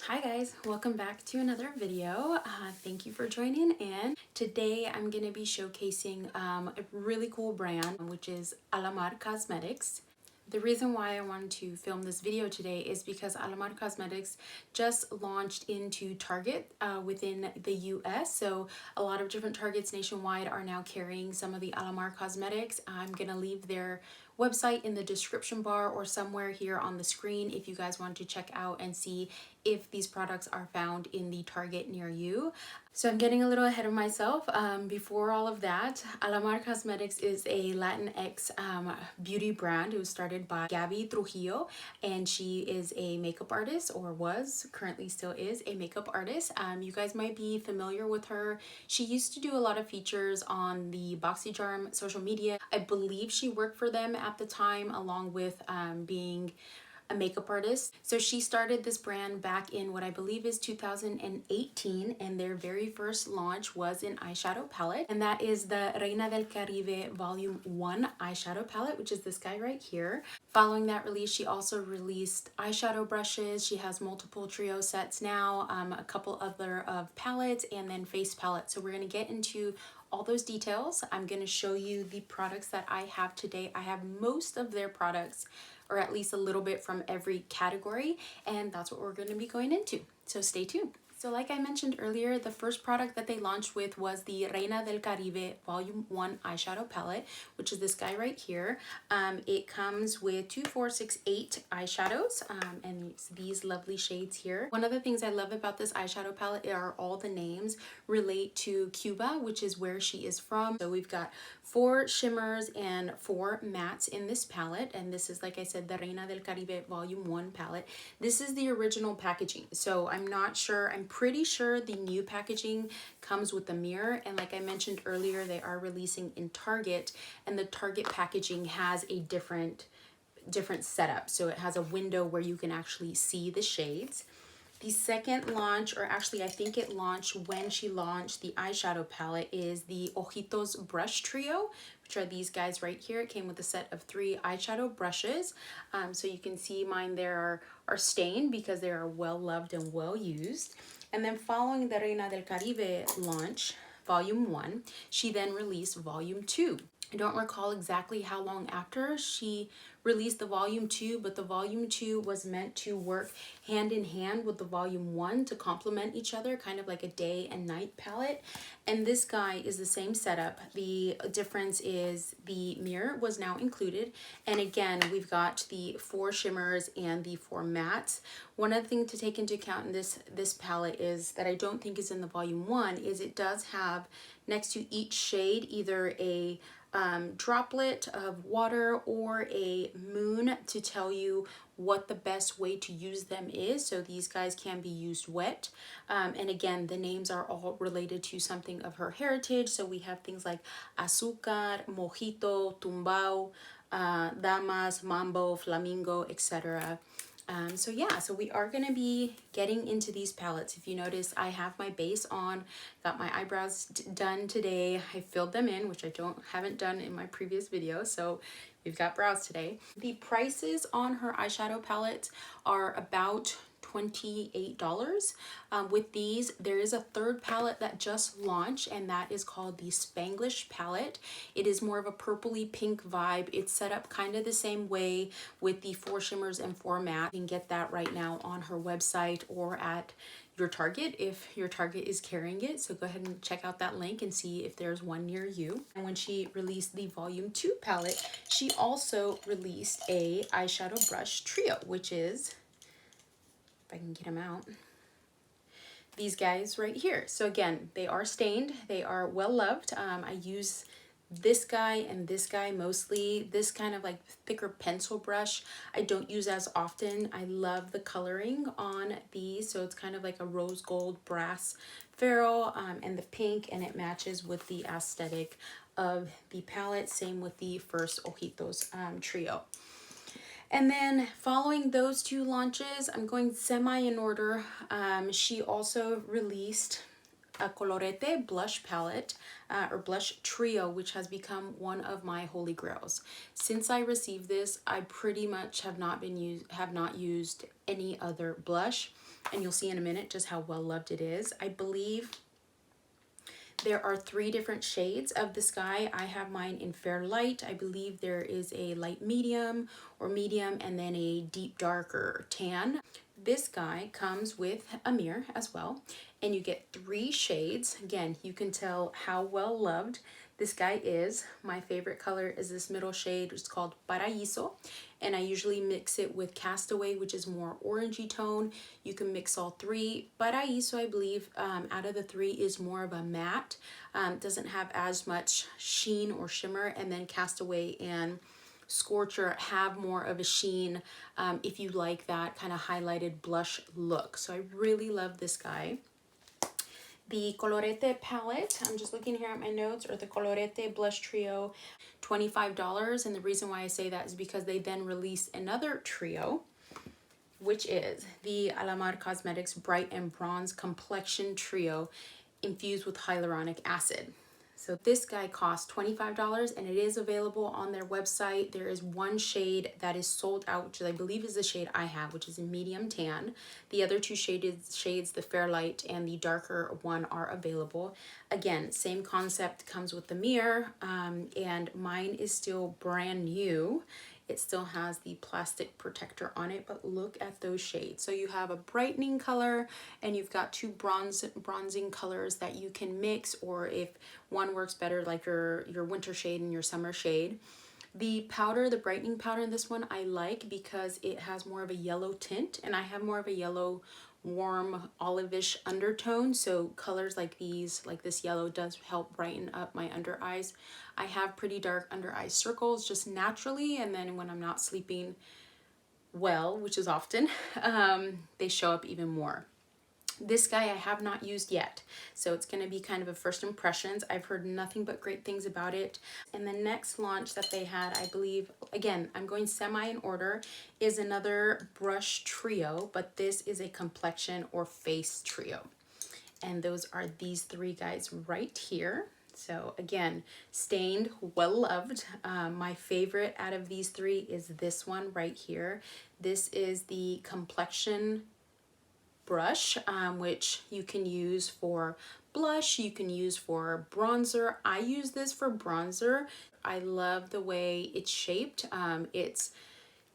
Hi guys, welcome back to another video. Thank you for joining in. Today I'm going to be showcasing a really cool brand, which is Alamar Cosmetics. The reason why I wanted to film this video today is because Alamar Cosmetics just launched into Target within the US. So a lot of different Targets nationwide are now carrying some of the Alamar Cosmetics. I'm going to leave their website in the description bar or somewhere here on the screen if you guys want to check out and see if these products are found in the Target near you. So I'm getting a little ahead of myself. Before all of that, Alamar Cosmetics is a Latinx beauty brand. It was started by Gabby Trujillo, and she is a makeup artist, or was, currently still is, a makeup artist. You guys might be familiar with her. She used to do a lot of features on the BoxyCharm social media. I believe she worked for them at the time, along with being a makeup artist. So she started this brand back in what I believe is 2018, and their very first launch was an eyeshadow palette, and that is the Reina del Caribe Vol.I eyeshadow palette, which is this guy right here. Following that release, she also released eyeshadow brushes. She has multiple trio sets now, a couple other of palettes, and then face palettes. So we're going to get into all those details. I'm going to show you the products that I have today. I have most of their products, or at least a little bit from every category, and that's what we're going to be going into. So stay tuned. So like I mentioned earlier, the first product that they launched with was the Reina del Caribe Vol.I eyeshadow palette, which is this guy right here. It comes with 2, 4, 6, 8 eyeshadows, and it's these lovely shades here. One of the things I love about this eyeshadow palette are all the names relate to Cuba, which is where she is from. So we've got 4 shimmers and 4 mattes in this palette, and this is, like I said, the Reina del Caribe Vol.I palette. This is the original packaging, so I'm not sure. I'm pretty sure the new packaging comes with the mirror, and like I mentioned earlier, they are releasing in Target, and the Target packaging has a different setup. So it has a window where you can actually see the shades. The second launch, or actually I think it launched when she launched the eyeshadow palette, is the Ojitos brush trio, which are these guys right here. It came with a set of 3 eyeshadow brushes. So you can see mine there are stained because they are well loved and well used. And then following the Reina del Caribe launch, Vol.I, she then released Vol.II. I don't recall exactly how long after she released the Vol.II, but the Vol.II was meant to work hand in hand with the Vol.I to complement each other, kind of like a day and night palette. And this guy is the same setup. The difference is the mirror was now included. And again, we've got the 4 shimmers and the 4 mattes. One other thing to take into account in this palette is that I don't think is in the Vol.I is it does have next to each shade either a droplet of water or a moon to tell you what the best way to use them is. So these guys can be used wet. And again, the names are all related to something of her heritage. So we have things like azúcar, mojito, tumbao, damas, mambo, flamingo, etc. So yeah, so we are going to be getting into these palettes. If you notice, I have my base on, got my eyebrows done today. I filled them in, which I haven't done in my previous video. So we've got brows today. The prices on her eyeshadow palettes are about $28. With these, there is a third palette that just launched, and that is called the Spanglish palette. It is more of a purpley pink vibe. It's set up kind of the same way with the 4 shimmers and 4 matte. You can get that right now on her website or at your Target if your Target is carrying it. So go ahead and check out that link and see if there's one near you. And when she released the Vol.II palette, she also released a eyeshadow brush trio, which is, if I can get them out, these guys right here. So again, they are stained, they are well loved. I use this guy and this guy mostly. This kind of like thicker pencil brush I don't use as often. I love the coloring on these, so it's kind of like a rose gold brass ferrule, and the pink, and it matches with the aesthetic of the palette. Same with the first Ojitos trio. And then following those 2 launches, I'm going semi in order. She also released a Colorette blush palette, or blush trio, which has become one of my holy grails. Since I received this, I pretty much have not used any other blush. and you'll see in a minute just how well loved it is. I believe there are 3 different shades of the sky. I have mine in fair light. I believe there is a light medium or medium, and then a deep dark or tan. This guy comes with a mirror as well, and you get 3 shades. Again, you can tell how well loved this guy is. My favorite color is this middle shade, which is called Paraíso, and I usually mix it with Castaway, which is more orangey tone. You can mix all 3. Paraíso, I believe, out of the 3 is more of a matte. Doesn't have as much sheen or shimmer, and then Castaway and Scorcher have more of a sheen if you like that kind of highlighted blush look. So I really love this guy. The Colorette palette, I'm just looking here at my notes, or the Colorette Blush Trio, $25. And the reason why I say that is because they then released another trio, which is the Alamar Cosmetics Bright and Bronze Complexion Trio infused with hyaluronic acid. So this guy costs $25, and it is available on their website. There is 1 shade that is sold out, which I believe is the shade I have, which is a medium tan. The other 2 shades, the fair light and the darker one, are available. Again, same concept, comes with the mirror, and mine is still brand new. It still has the plastic protector on it, but look at those shades. So you have a brightening color, and you've got 2 bronzing colors that you can mix, or if one works better, like your winter shade and your summer shade. The powder, the brightening powder in this one, I like because it has more of a yellow tint, and I have more of a yellow, warm, olive-ish undertone. So colors like these, like this yellow, does help brighten up my under eyes. I have pretty dark under eye circles just naturally, and then when I'm not sleeping well, which is often, they show up even more. This guy I have not used yet, so it's going to be kind of a first impressions. I've heard nothing but great things about it. And the next launch that they had, I believe, again, I'm going semi in order, is another brush trio, but this is a complexion or face trio. And those are these 3 guys right here. So again, stained, well loved. My favorite out of these 3 is this one right here. This is the Complexion brush, which you can use for blush, you can use for bronzer. I use this for bronzer. I love the way it's shaped. It's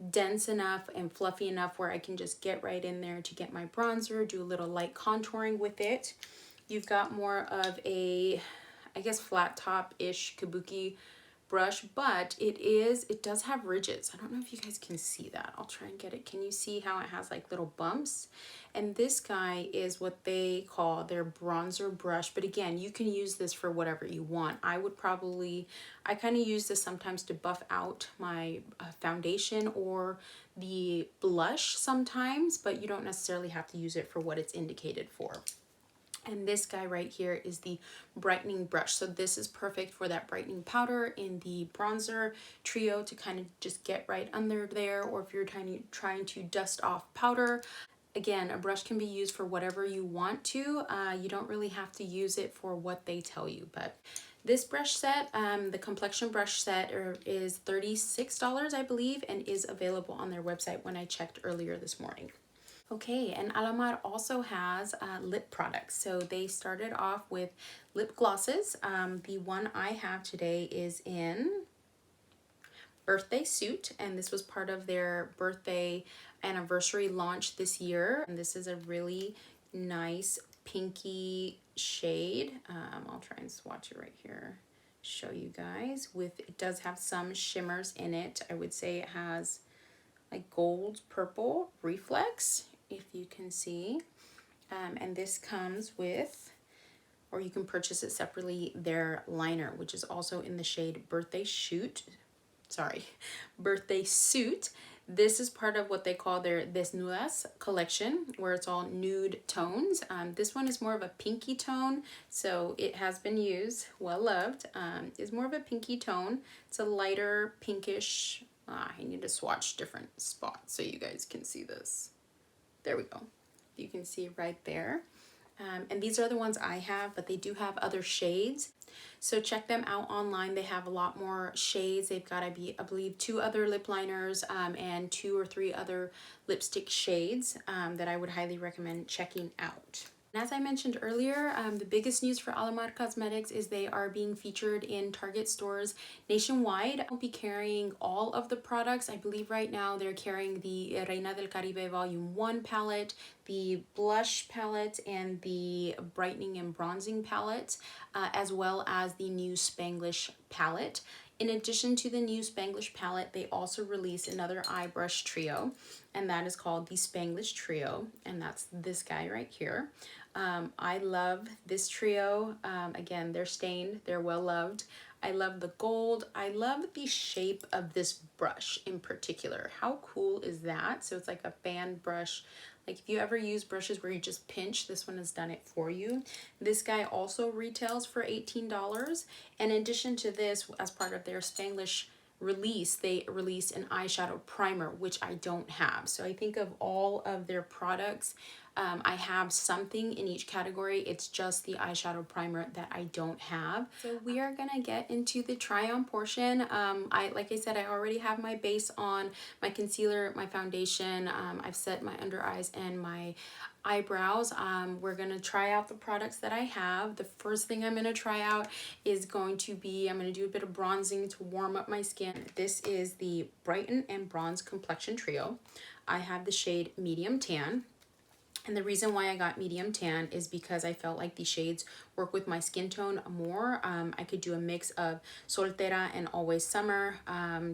dense enough and fluffy enough where I can just get right in there to get my bronzer, do a little light contouring with it. You've got more of a, I guess, flat top-ish kabuki brush, but it does have ridges. I don't know if you guys can see that. I'll try and get it. Can you see how it has like little bumps? And this guy is what they call their bronzer brush, but again, you can use this for whatever you want. I kind of use this sometimes to buff out my foundation or the blush sometimes, but you don't necessarily have to use it for what it's indicated for. And this guy right here is the brightening brush. So this is perfect for that brightening powder in the bronzer trio to kind of just get right under there, or if you're trying to dust off powder. Again, a brush can be used for whatever you want to. You don't really have to use it for what they tell you. But this brush set, the Complexion brush set, is $36, I believe, and is available on their website when I checked earlier this morning. Okay, and Alamar also has lip products. So they started off with lip glosses. The one I have today is in Birthday-Suit, and this was part of their birthday anniversary launch this year. And this is a really nice pinky shade. I'll try and swatch it right here, show you guys. It does have some shimmers in it. I would say it has like gold purple reflex, if you can see. And this comes with, or you can purchase it separately, their liner, which is also in the shade Birthday-Suit. This is part of what they call their Desnudas collection, where it's all nude tones. This one is more of a pinky tone, so it has been used, well loved. Is more of a pinky tone. It's a lighter pinkish. I need to swatch different spots so you guys can see this. There we go. You can see right there. And these are the ones I have, but they do have other shades. So check them out online. They have a lot more shades. They've got, I believe, 2 other lip liners and 2 or 3 other lipstick shades that I would highly recommend checking out. As I mentioned earlier, the biggest news for Alamar Cosmetics is they are being featured in Target stores nationwide. I'll be carrying all of the products. I believe right now they're carrying the Reina del Caribe Vol.I palette, the blush palette, and the brightening and bronzing palette, as well as the new Spanglish palette. In addition to the new Spanglish palette, they also released another eye brush trio, and that is called the Spanglish Trio, and that's this guy right here. I love this trio. Again, they're stained, they're well loved. I love the gold. I love the shape of this brush in particular. How cool is that? So it's like a fan brush. Like if you ever use brushes where you just pinch, this one has done it for you. This guy also retails for $18. And in addition to this, as part of their Spanglish release, they released an eyeshadow primer, which I don't have. So I think of all of their products, I have something in each category. It's just the eyeshadow primer that I don't have. So we are gonna get into the try on portion. Like I said, I already have my base on, my concealer, my foundation. I've set my under eyes and my eyebrows. We're gonna try out the products that I have. The first thing I'm gonna try out is going to be, I'm gonna do a bit of bronzing to warm up my skin. This is the Brighten and Bronze Complexion Trio. I have the shade Medium Tan. And the reason why I got medium tan is because I felt like the shades work with my skin tone more. I could do a mix of Soltera and Always Summer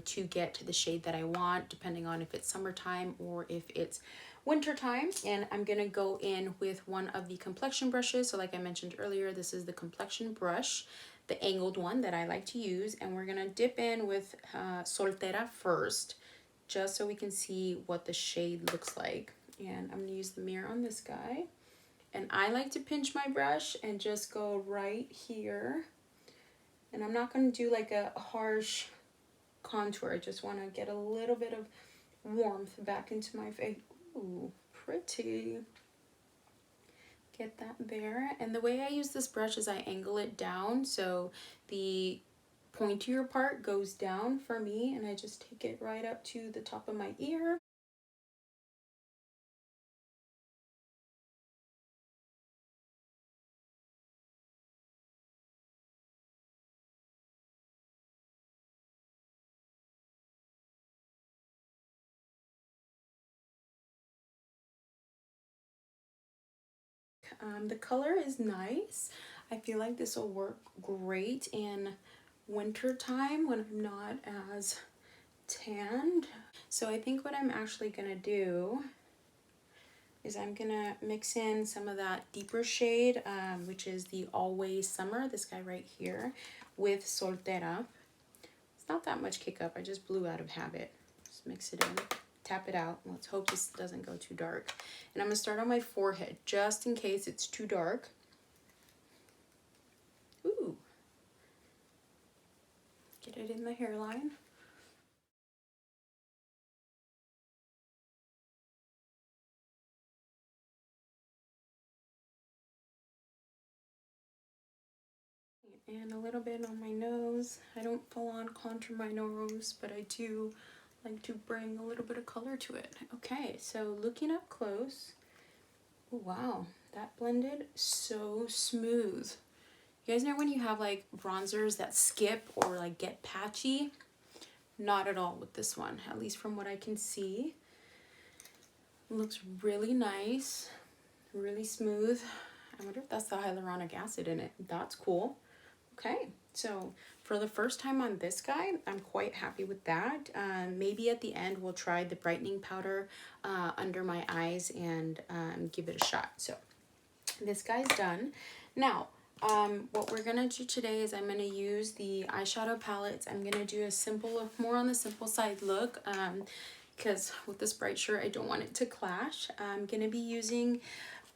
to get to the shade that I want, depending on if it's summertime or if it's winter time. And I'm gonna go in with one of the complexion brushes. So like I mentioned earlier, this is the complexion brush, the angled one that I like to use. And we're gonna dip in with Soltera first, just so we can see what the shade looks like. And I'm gonna use the mirror on this guy. And I like to pinch my brush and just go right here. And I'm not gonna do like a harsh contour. I just wanna get a little bit of warmth back into my face. Ooh, pretty. Get that there. And the way I use this brush is I angle it down, so the pointier part goes down for me, and I just take it right up to the top of my ear. The color is nice. I feel like this will work great in winter time when I'm not as tanned. So I think what I'm actually gonna do is I'm gonna mix in some of that deeper shade, which is the Always Summer, this guy right here, with Soltera. It's not that much kick up, I just blew out of habit. Just mix it in, tap it out, and let's hope this doesn't go too dark. And I'm gonna start on my forehead, just in case it's too dark. Ooh. Get it in the hairline. And a little bit on my nose. I don't full on contour my nose, but I do like to bring a little bit of color to it. Okay, so looking up close. Oh, wow, that blended so smooth. You guys know when you have like bronzers that skip or like get patchy? Not at all with this one, at least from what I can see. It looks really nice, really smooth. I wonder if that's the hyaluronic acid in it. That's cool. Okay, so for the first time on this guy, I'm quite happy with that. Maybe at the end we'll try the brightening powder under my eyes and give it a shot. So this guy's done. Now, what we're gonna do today is I'm gonna use the eyeshadow palettes. I'm gonna do a simple, more on the simple side look, because with this bright shirt, I don't want it to clash. I'm gonna be using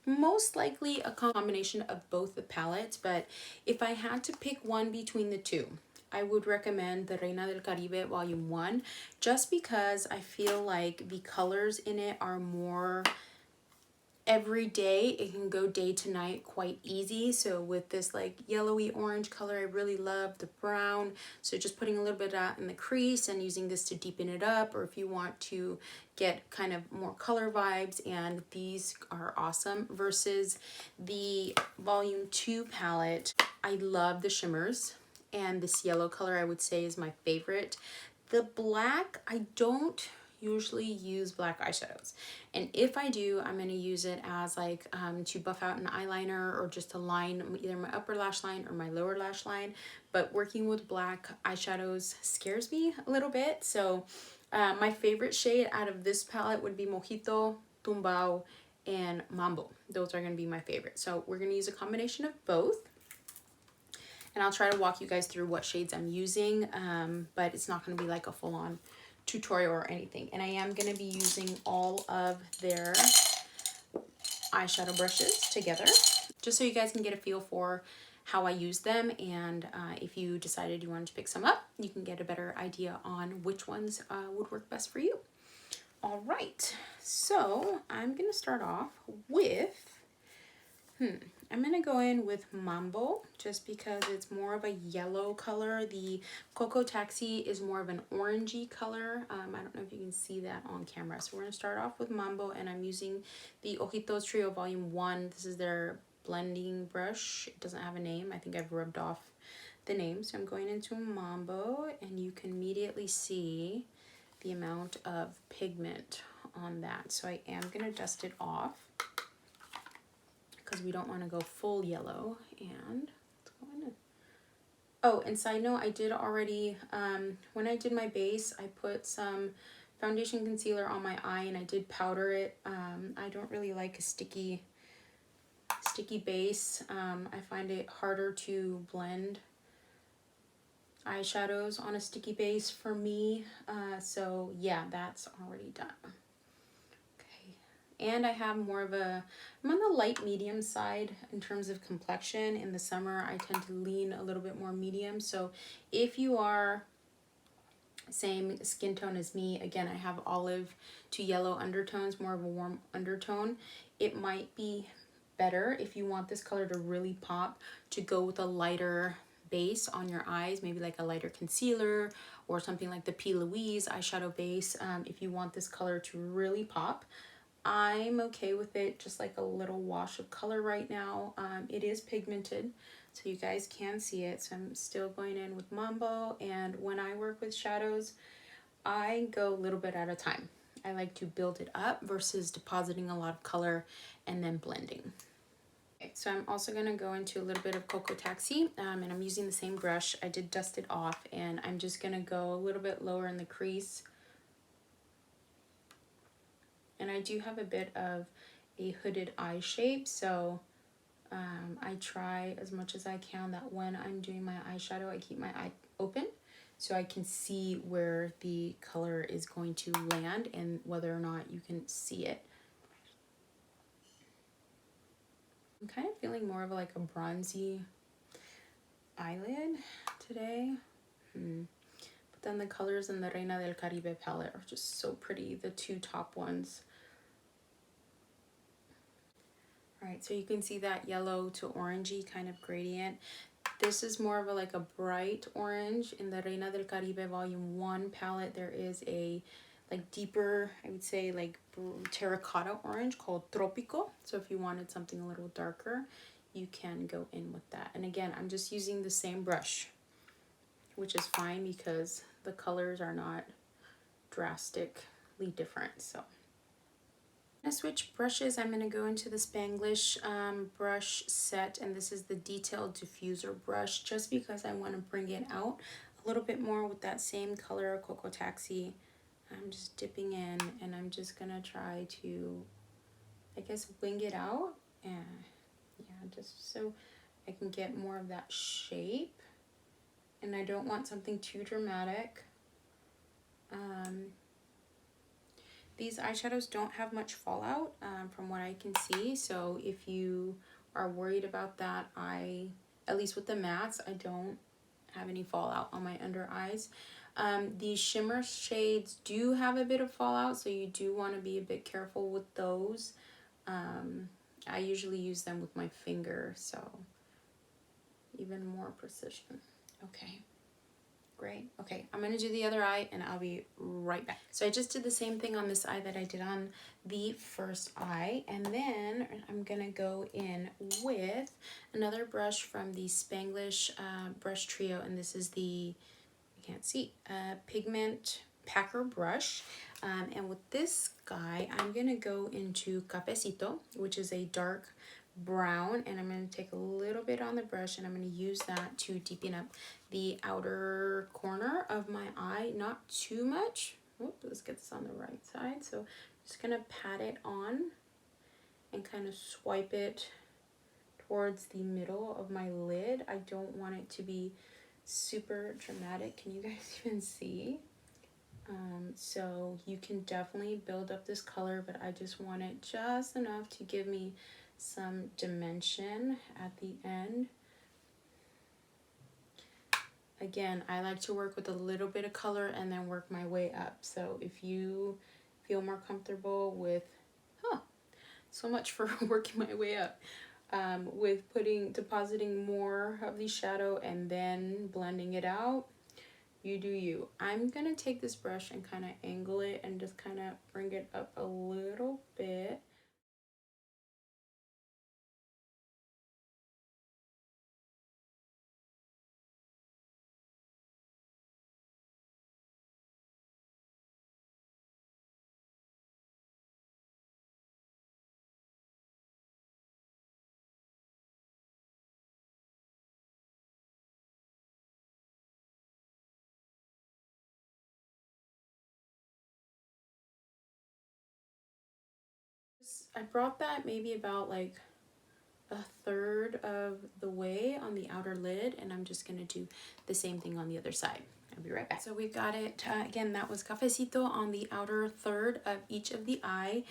most likely a combination of both the palettes, but if I had to pick one between the two, I would recommend the Reina del Caribe Vol.I, just because I feel like the colors in it are more every day. It can go day to night quite easy. So with this like yellowy orange color, I really love the brown. So just putting a little bit of that in the crease and using this to deepen it up, or if you want to get kind of more color vibes, and these are awesome. Versus the Vol.II palette, I love the shimmers, and this yellow color I would say is my favorite. The black, I don't usually use black eyeshadows, and if I do, I'm going to use it as like to buff out an eyeliner, or just to line either my upper lash line or my lower lash line. But working with black eyeshadows scares me a little bit. So my favorite shade out of this palette would be Mojito, Tumbao, and Mambo. Those are going to be my favorite. So we're going to use a combination of both, and I'll try to walk you guys through what shades I'm using, but it's not going to be like a full-on tutorial or anything. And I am going to be using all of their eyeshadow brushes together, just so you guys can get a feel for how I use them. And if you decided you wanted to pick some up, you can get a better idea on which ones would work best for you. All right, so I'm going to start off with I'm going to go in with Mambo, just because it's more of a yellow color. The Cocoa Taxi is more of an orangey color. I don't know if you can see that on camera. So we're going to start off with Mambo, and I'm using the Ojitos Trio Vol.I. This is their blending brush. It doesn't have a name. I think I've rubbed off the name. So I'm going into Mambo, and you can immediately see the amount of pigment on that. So I am going to dust it off, because we don't want to go full yellow. And let's go in. Oh, and side note, I did already, when I did my base, I put some foundation concealer on my eye, and I did powder it. I don't really like a sticky base. I find it harder to blend eyeshadows on a sticky base for me. So yeah, that's already done. And I have more of a, I'm on the light medium side in terms of complexion. In the summer, I tend to lean a little bit more medium. So if you are same skin tone as me, again, I have olive to yellow undertones, more of a warm undertone. It might be better, if you want this color to really pop, to go with a lighter base on your eyes, maybe like a lighter concealer or something like the P. Louise eyeshadow base. If you want this color to really pop, I'm okay with it just like a little wash of color right now. It is pigmented, so you guys can see it. So I'm still going in with Mambo, and when I work with shadows, I go a little bit at a time. I like to build it up versus depositing a lot of color and then blending. Okay, so I'm also going to go into a little bit of Cocoa Taxi, and I'm using the same brush. I did dust it off, and I'm just going to go a little bit lower in the crease. And I do have a bit of a hooded eye shape, so I try as much as I can that when I'm doing my eyeshadow, I keep my eye open so I can see where the color is going to land and whether or not you can see it. I'm kind of feeling more of like a bronzy eyelid today. But then the colors in the Reina del Caribe palette are just so pretty, the two top ones. All right, so you can see that yellow to orangey kind of gradient. This is more of a like a bright orange. In the Reina del Caribe Vol.I palette, there is a like deeper, I would say like terracotta orange called Tropico. So if you wanted something a little darker, you can go in with that. And again, I'm just using the same brush, which is fine because the colors are not drastically different. So I'm going to switch brushes. I'm going to go into the Spanglish brush set, and this is the detailed diffuser brush, just because I want to bring it out a little bit more with that same color, Cocoa Taxi. I'm just dipping in, and I'm just going to try to, I guess, wing it out. And yeah, just so I can get more of that shape. And I don't want something too dramatic. These eyeshadows don't have much fallout from what I can see. So if you are worried about that, at least with the mattes, I don't have any fallout on my under eyes. These shimmer shades do have a bit of fallout, so you do want to be a bit careful with those. I usually use them with my finger, so even more precision. Okay, great. Okay, I'm gonna do the other eye and I'll be right back. So I just did the same thing on this eye that I did on the first eye, and then I'm gonna go in with another brush from the Spanglish brush trio, and this is the, you can't see, pigment packer brush. And with this guy, I'm gonna go into Cafecito, which is a dark brown, and I'm going to take a little bit on the brush and I'm going to use that to deepen up the outer corner of my eye, not too much. Whoops, let's get this on the right side. So I'm just going to pat it on and kind of swipe it towards the middle of my lid. I don't want it to be super dramatic. Can you guys even see? So you can definitely build up this color, but I just want it just enough to give me some dimension at the end. Again, I like to work with a little bit of color and then work my way up. So if you feel more comfortable with, so much for working my way up, with depositing more of the shadow and then blending it out, you do you. I'm gonna take this brush and kind of angle it and just kind of bring it up a little bit. I brought that maybe about like a third of the way on the outer lid, and I'm just gonna do the same thing on the other side. I'll be right back. So we've got it, again, that was Cafecito on the outer third of each of the eye.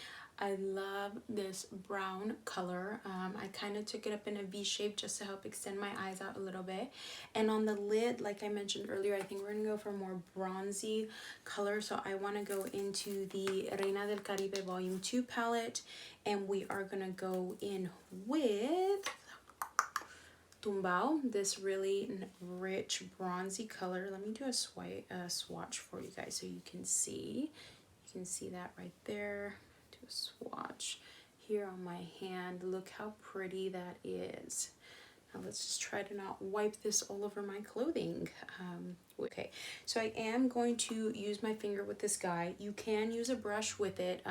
I love this brown color. I kind of took it up in a V shape just to help extend my eyes out a little bit. And on the lid, like I mentioned earlier, I think we're gonna go for a more bronzy color. So I wanna go into the Reina del Caribe Vol.II palette, and we are gonna go in with Tumbao, this really rich bronzy color. Let me do a swatch for you guys so you can see. You can see that right there. Do a swatch here on my hand. Look how pretty that is. Now let's just try to not wipe this all over my clothing. Okay, so I am going to use my finger with this guy. You can use a brush with it.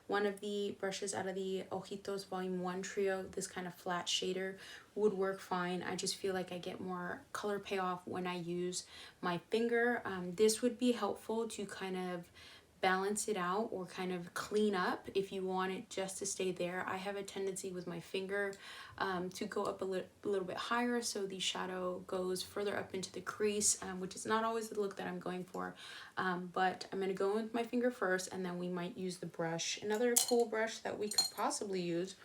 One of the brushes out of the Ojitos Vol.I trio, this kind of flat shader, would work fine. I just feel like I get more color payoff when I use my finger. This would be helpful to kind of balance it out or kind of clean up if you want it just to stay there. I have a tendency with my finger to go up a little bit higher, so the shadow goes further up into the crease, which is not always the look that I'm going for, but I'm going to go with my finger first, and then we might use the brush. Another cool brush that we could possibly use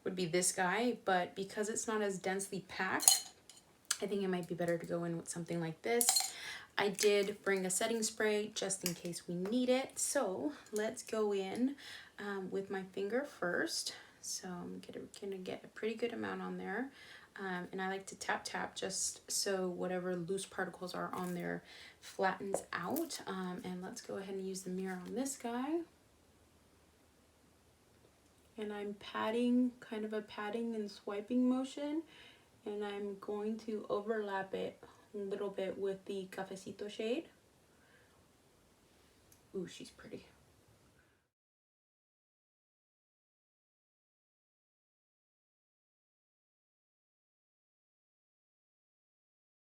would be this guy, but because it's not as densely packed, I think it might be better to go in with something like this. I did bring a setting spray just in case we need it. So let's go in with my finger first. So I'm gonna get a pretty good amount on there. And I like to tap just so whatever loose particles are on there flattens out. And let's go ahead and use the mirror on this guy. And I'm patting, kind of a patting and swiping motion. And I'm going to overlap it a little bit with the Cafecito shade. Ooh, she's pretty.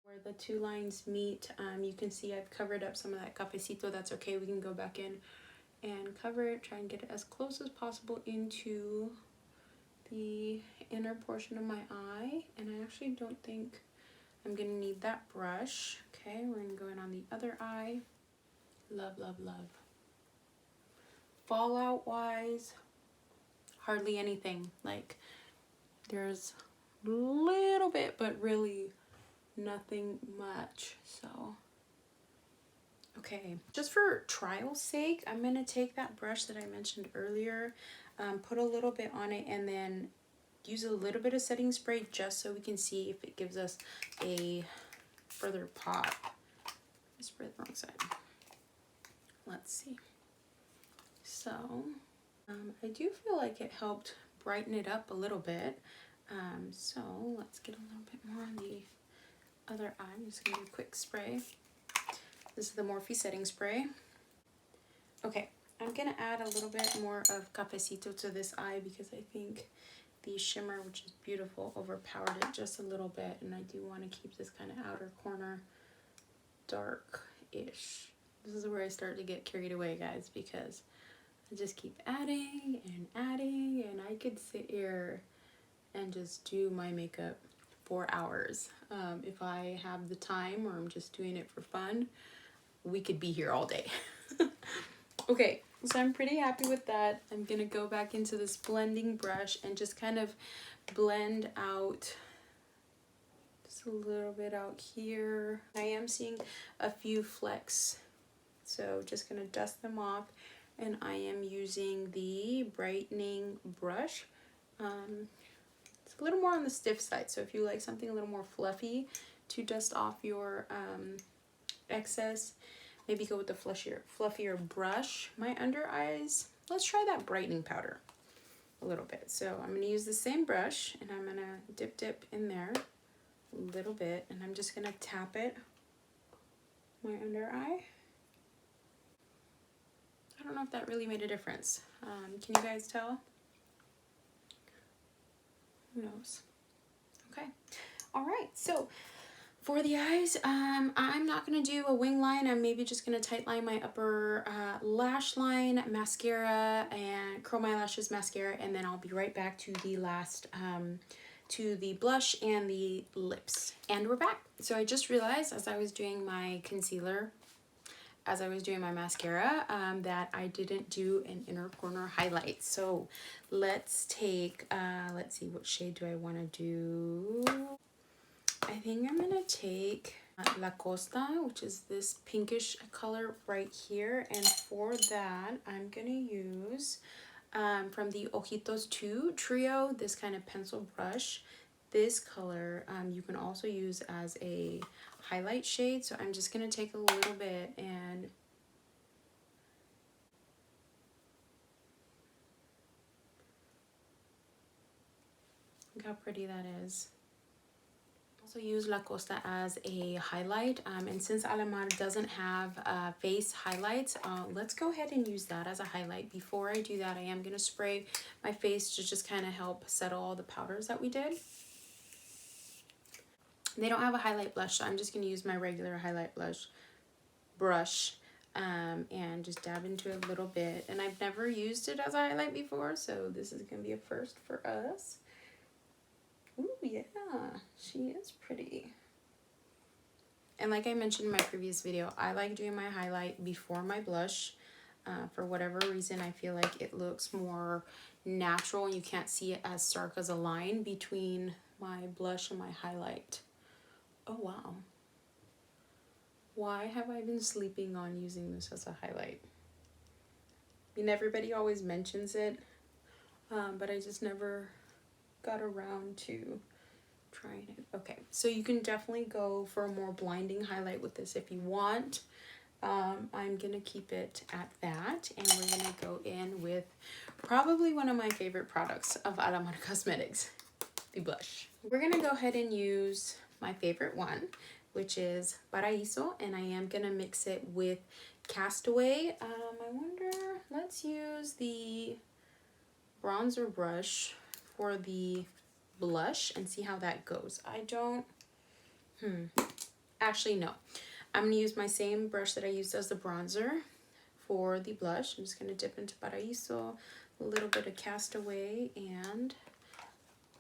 Where the two lines meet, you can see I've covered up some of that Cafecito. That's okay, we can go back in and cover it, try and get it as close as possible into the inner portion of my eye. And I actually don't think I'm gonna need that brush. Okay, we're gonna go in on the other eye. Love, love, love. Fallout wise, hardly anything. Like, there's a little bit, but really nothing much. So okay, just for trial's sake, I'm gonna take that brush that I mentioned earlier. put a little bit on it, and then use a little bit of setting spray just so we can see if it gives us a further pop. I sprayed the wrong side. Let's see. So I do feel like it helped brighten it up a little bit. So let's get a little bit more on the other eye. I'm just gonna do a quick spray. This is the Morphe setting spray. Okay, I'm gonna add a little bit more of Cafecito to this eye because I think the shimmer, which is beautiful, overpowered it just a little bit, and I do want to keep this kind of outer corner dark-ish. This is where I start to get carried away, guys, because I just keep adding and adding, and I could sit here and just do my makeup for hours. If I have the time or I'm just doing it for fun, we could be here all day. Okay, so I'm pretty happy with that. I'm gonna go back into this blending brush and just kind of blend out just a little bit out here. I am seeing a few flecks, so just gonna dust them off, and I am using the brightening brush. It's a little more on the stiff side, so if you like something a little more fluffy to dust off your excess, maybe go with the fluffier brush. My under eyes, let's try that brightening powder a little bit. So I'm gonna use the same brush, and I'm gonna dip in there a little bit, and I'm just gonna tap it my under eye. I don't know if that really made a difference. Can you guys tell? Who knows? Okay. All right, so for the eyes, I'm not going to do a wing line. I'm maybe just going to tight line my upper lash line, mascara, and curl my lashes, mascara, and then I'll be right back to the last, to the blush and the lips. And we're back. So I just realized as I was doing my concealer, as I was doing my mascara, that I didn't do an inner corner highlight. So let's take, let's see, what shade do I want to do? I think I'm gonna take La Costa, which is this pinkish color right here, and for that I'm gonna use from the Ojitos Trio, this kind of pencil brush. This color you can also use as a highlight shade, so I'm just gonna take a little bit and look how pretty that is. Also use La Costa as a highlight, and since Alamar doesn't have face highlights, let's go ahead and use that as a highlight. Before I do that, I am going to spray my face to just kind of help settle all the powders that we did. They don't have a highlight blush, so I'm just going to use my regular highlight brush and just dab into it a little bit. And I've never used it as a highlight before, so this is going to be a first for us. Ooh, yeah, she is pretty. And like I mentioned in my previous video, I like doing my highlight before my blush. For whatever reason, I feel like it looks more natural and you can't see it as stark as a line between my blush and my highlight. Oh, wow. Why have I been sleeping on using this as a highlight? I mean, everybody always mentions it, but I just never got around to trying it. Okay, so you can definitely go for a more blinding highlight with this if you want. I'm gonna keep it at that, and we're gonna go in with probably one of my favorite products of Alamar Cosmetics, the blush. We're gonna go ahead and use my favorite one, which is Paraíso, and I am gonna mix it with Castaway. I wonder, let's use the bronzer brush for the blush and see how that goes. I don't, actually no. I'm gonna use my same brush that I used as the bronzer for the blush. I'm just gonna dip into Paraíso, a little bit of Castaway, and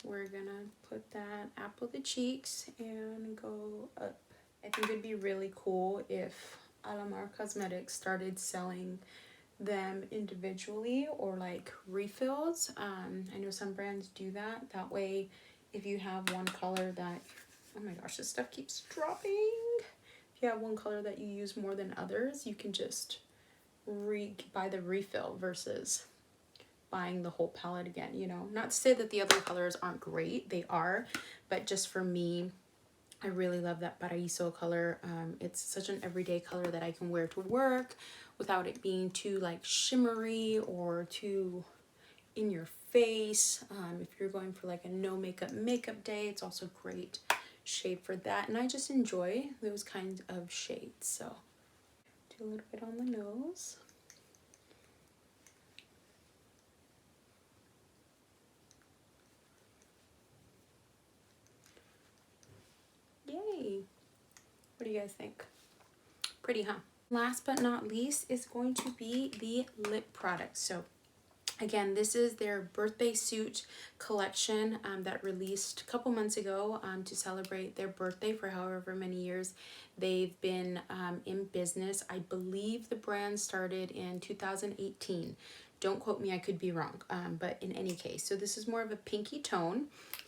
we're gonna put that apple the cheeks and go up. I think it'd be really cool if Alamar Cosmetics started selling them individually or like refills. I know some brands do that. That way, if you have one color that, oh my gosh, this stuff keeps dropping. If you have one color that you use more than others, you can just buy the refill versus buying the whole palette again, you know. Not to say that the other colors aren't great, they are, but just for me, I really love that Paraíso color. It's such an everyday color that I can wear to work without it being too like shimmery or too in your face. If you're going for like a no makeup day, it's also great shade for that. And I just enjoy those kinds of shades. So do a little bit on the nose. Yay! What do you guys think? Pretty, huh? Last but not least is going to be the lip product. So again, this is their Birthday-Suit collection that released a couple months ago to celebrate their birthday for however many years they've been in business. I believe the brand started in 2018. Don't quote me, I could be wrong, but in any case. So this is more of a pinky tone,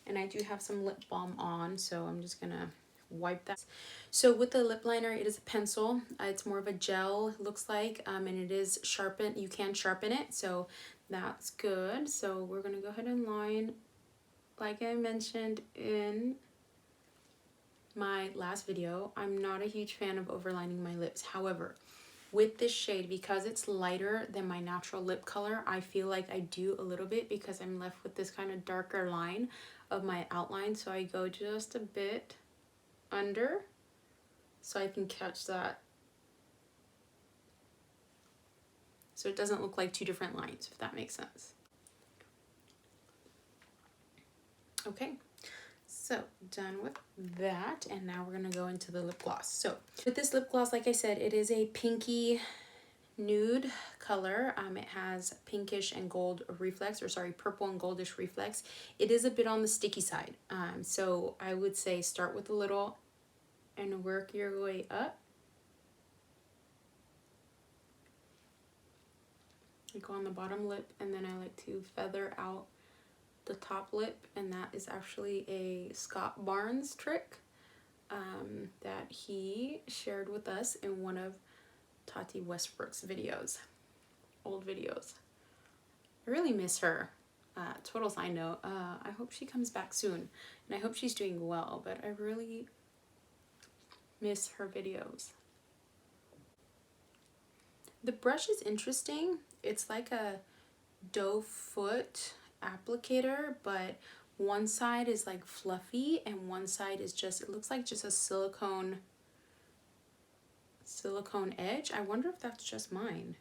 and I do have some lip balm on, so I'm just gonna wipe that. So with the lip liner, it is a pencil. It's more of a gel, it looks like, and it is sharpened. You can sharpen it, so that's good. So we're gonna go ahead and line, like I mentioned in my last video, I'm not a huge fan of overlining my lips. However, with this shade, because it's lighter than my natural lip color, I feel like I do a little bit because I'm left with this kind of darker line of my outline. So I go just a bit under so I can catch that, so it doesn't look like two different lines, if that makes sense. Okay, so done with that, and now we're gonna go into the lip gloss. So with this lip gloss, like I said, it is a pinky nude color. It has pinkish and gold reflex, or sorry, purple and goldish reflex. It is a bit on the sticky side, so I would say start with a little and work your way up. I go on the bottom lip, and then I like to feather out the top lip, and that is actually a Scott Barnes trick that he shared with us in one of Tati Westbrook's videos, old videos. I really miss her. Total side note, I hope she comes back soon, and I hope she's doing well, but I really miss her videos. The brush is interesting. It's like a doe foot applicator, but one side is like fluffy and one side is just, it looks like just a silicone edge. I wonder if that's just mine.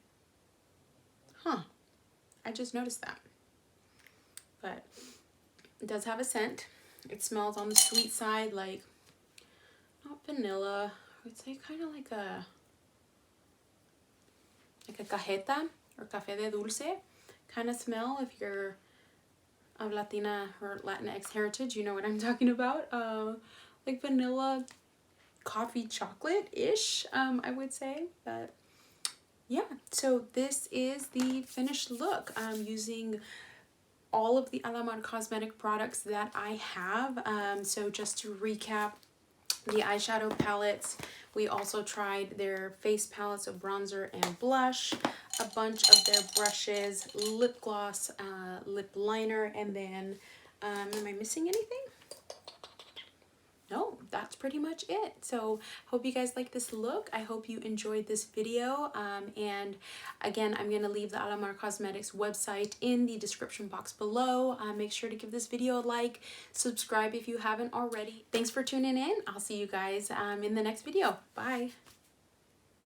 Huh, I just noticed that. But it does have a scent. It smells on the sweet side, like not vanilla, I would say kind of like a cajeta or café de dulce kind of smell. If you're of Latina or Latinx heritage, you know what I'm talking about. Like vanilla coffee chocolate-ish, I would say. But yeah, so this is the finished look. I'm using all of the Alamar Cosmetic products that I have. So just to recap, the eyeshadow palettes, we also tried their face palettes of bronzer and blush, a bunch of their brushes, lip gloss, lip liner, and then, am I missing anything? No, that's pretty much it. So hope you guys like this look. I hope you enjoyed this video. And again, I'm going to leave the Alamar Cosmetics website in the description box below. Make sure to give this video a like, subscribe if you haven't already. Thanks for tuning in. I'll see you guys in the next video. Bye.